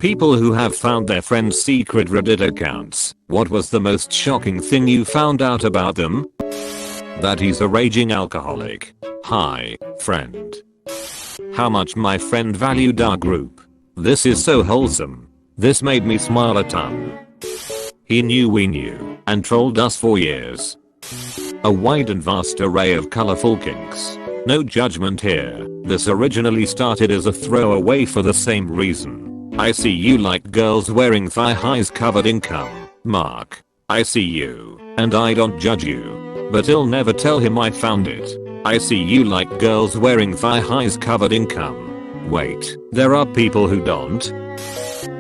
People who have found their friends' secret Reddit accounts. What was the most shocking thing you found out about them? That he's a raging alcoholic. Hi, friend. How much my friend valued our group. This is so wholesome. This made me smile a ton. He knew we knew and trolled us for years. A wide and vast array of colorful kinks. No judgment here. This originally started as a throwaway for the same reason. I see you like girls wearing thigh highs covered in cum, Mark. I see you, and I don't judge you. But I'll never tell him I found it. I see you like girls wearing thigh highs covered in cum. Wait, there are people who don't?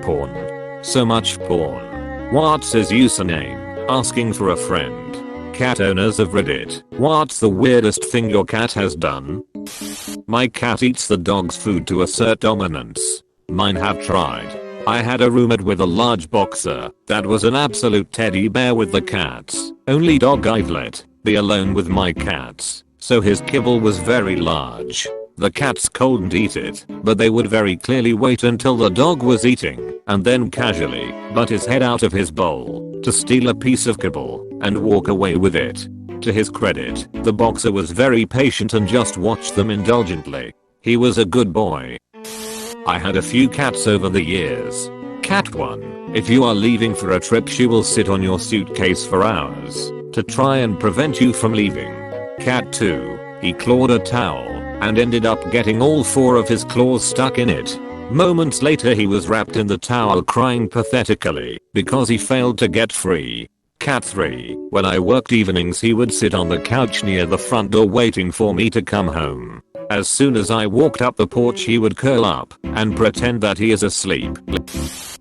Porn. So much porn. What's his username? Asking for a friend. Cat owners of Reddit. What's the weirdest thing your cat has done? My cat eats the dog's food to assert dominance. Mine have tried. I had a roommate with a large boxer that was an absolute teddy bear with the cats. Only dog I've let be alone with my cats, so his kibble was very large. The cats couldn't eat it, but they would very clearly wait until the dog was eating and then casually butt his head out of his bowl to steal a piece of kibble and walk away with it. To his credit, the boxer was very patient and just watched them indulgently. He was a good boy. I had a few cats over the years. Cat 1, if you are leaving for a trip she will sit on your suitcase for hours to try and prevent you from leaving. Cat 2, he clawed a towel and ended up getting all 4 of his claws stuck in it. Moments later he was wrapped in the towel crying pathetically because he failed to get free. Cat 3, when I worked evenings he would sit on the couch near the front door waiting for me to come home. As soon as I walked up the porch he would curl up and pretend that he is asleep.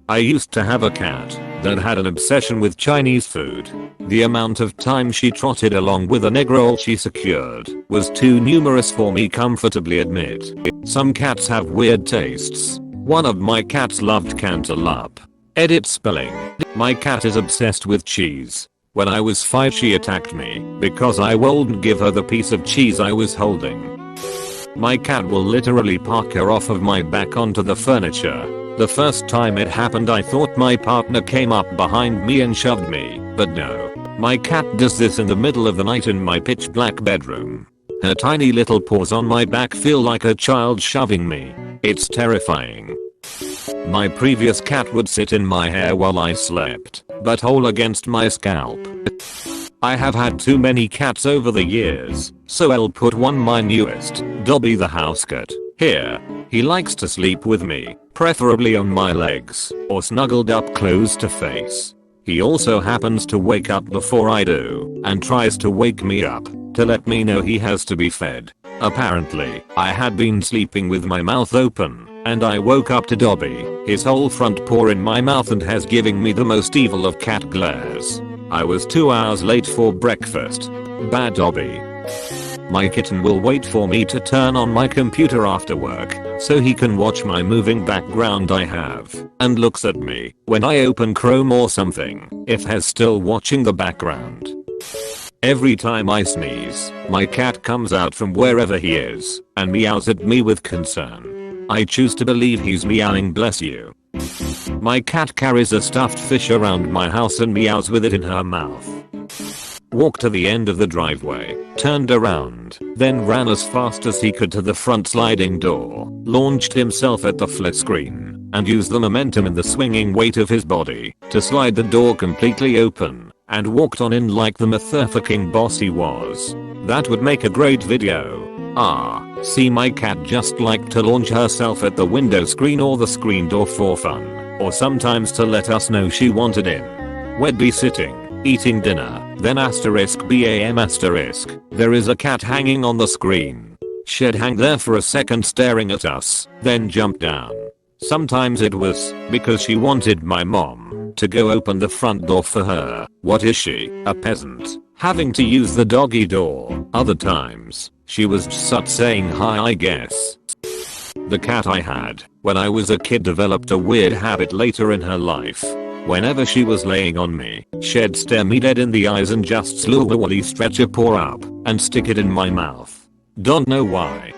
I used to have a cat that had an obsession with Chinese food. The amount of time she trotted along with an egg roll she secured was too numerous for me comfortably admit. Some cats have weird tastes. One of my cats loved cantaloupe. Edit spelling. My cat is obsessed with cheese. When I was 5 she attacked me because I wouldn't give her the piece of cheese I was holding. My cat will literally park her off of my back onto the furniture. The first time it happened I thought my partner came up behind me and shoved me, but no. My cat does this in the middle of the night in my pitch black bedroom. Her tiny little paws on my back feel like a child shoving me. It's terrifying. My previous cat would sit in my hair while I slept, butthole against my scalp. I have had too many cats over the years, so I'll put one my newest, Dobby the house cat, here. He likes to sleep with me, preferably on my legs, or snuggled up close to face. He also happens to wake up before I do, and tries to wake me up, to let me know he has to be fed. Apparently, I had been sleeping with my mouth open, and I woke up to Dobby, his whole front paw in my mouth and has giving me the most evil of cat glares. I was 2 hours late for breakfast. Bad Dobby. My kitten will wait for me to turn on my computer after work, so he can watch my moving background I have, and looks at me when I open Chrome or something, if he's still watching the background. Every time I sneeze, my cat comes out from wherever he is, and meows at me with concern. I choose to believe he's meowing bless you. My cat carries a stuffed fish around my house and meows with it in her mouth. Walked to the end of the driveway, turned around, then ran as fast as he could to the front sliding door, launched himself at the flat screen, and used the momentum in the swinging weight of his body to slide the door completely open, and walked on in like the motherfucking boss he was. That would make a great video. See my cat just like to launch herself at the window screen or the screen door for fun, or sometimes to let us know she wanted in. We'd be sitting, eating dinner, then *BAM*. There is a cat hanging on the screen. She'd hang there for a second staring at us, then jump down. Sometimes it was because she wanted my mom to go open the front door for her. What is she, a peasant, having to use the doggy door? Other times, she was just saying hi I guess. The cat I had when I was a kid developed a weird habit later in her life. Whenever she was laying on me, she'd stare me dead in the eyes and just slowly stretch a paw up and stick it in my mouth. Don't know why.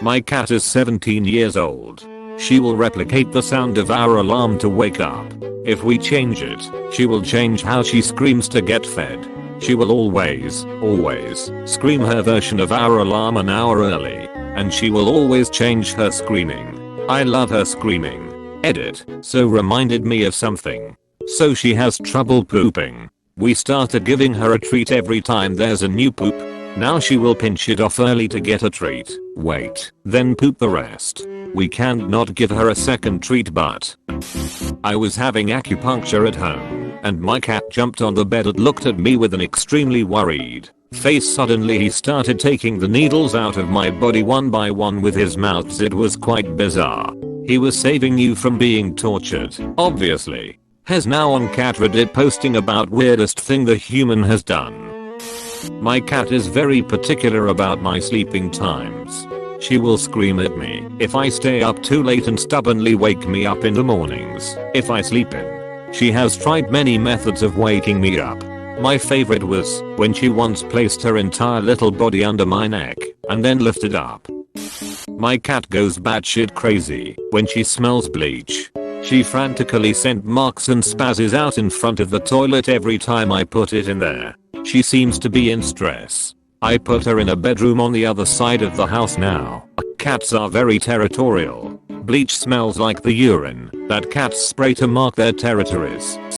My cat is 17 years old. She will replicate the sound of our alarm to wake up. If we change it, she will change how she screams to get fed. She will always scream her version of our alarm an hour early. And she will always change her screaming. I love her screaming. Edit. So reminded me of something. So she has trouble pooping. We started giving her a treat every time there's a new poop. Now she will pinch it off early to get a treat. Wait, then poop the rest. We can't not give her a second treat, but I was having acupuncture at home, and my cat jumped on the bed and looked at me with an extremely worried face. Suddenly he started taking the needles out of my body one by one with his mouth. It was quite bizarre. He was saving you from being tortured, obviously. Has now on cat Reddit posting about weirdest thing the human has done. My cat is very particular about my sleeping times. She will scream at me if I stay up too late and stubbornly wake me up in the mornings if I sleep in. She has tried many methods of waking me up. My favorite was when she once placed her entire little body under my neck and then lifted up. My cat goes batshit crazy when she smells bleach. She frantically sent marks and spazzes out in front of the toilet every time I put it in there. She seems to be in stress. I put her in a bedroom on the other side of the house now. Cats are very territorial. Bleach smells like the urine that cats spray to mark their territories.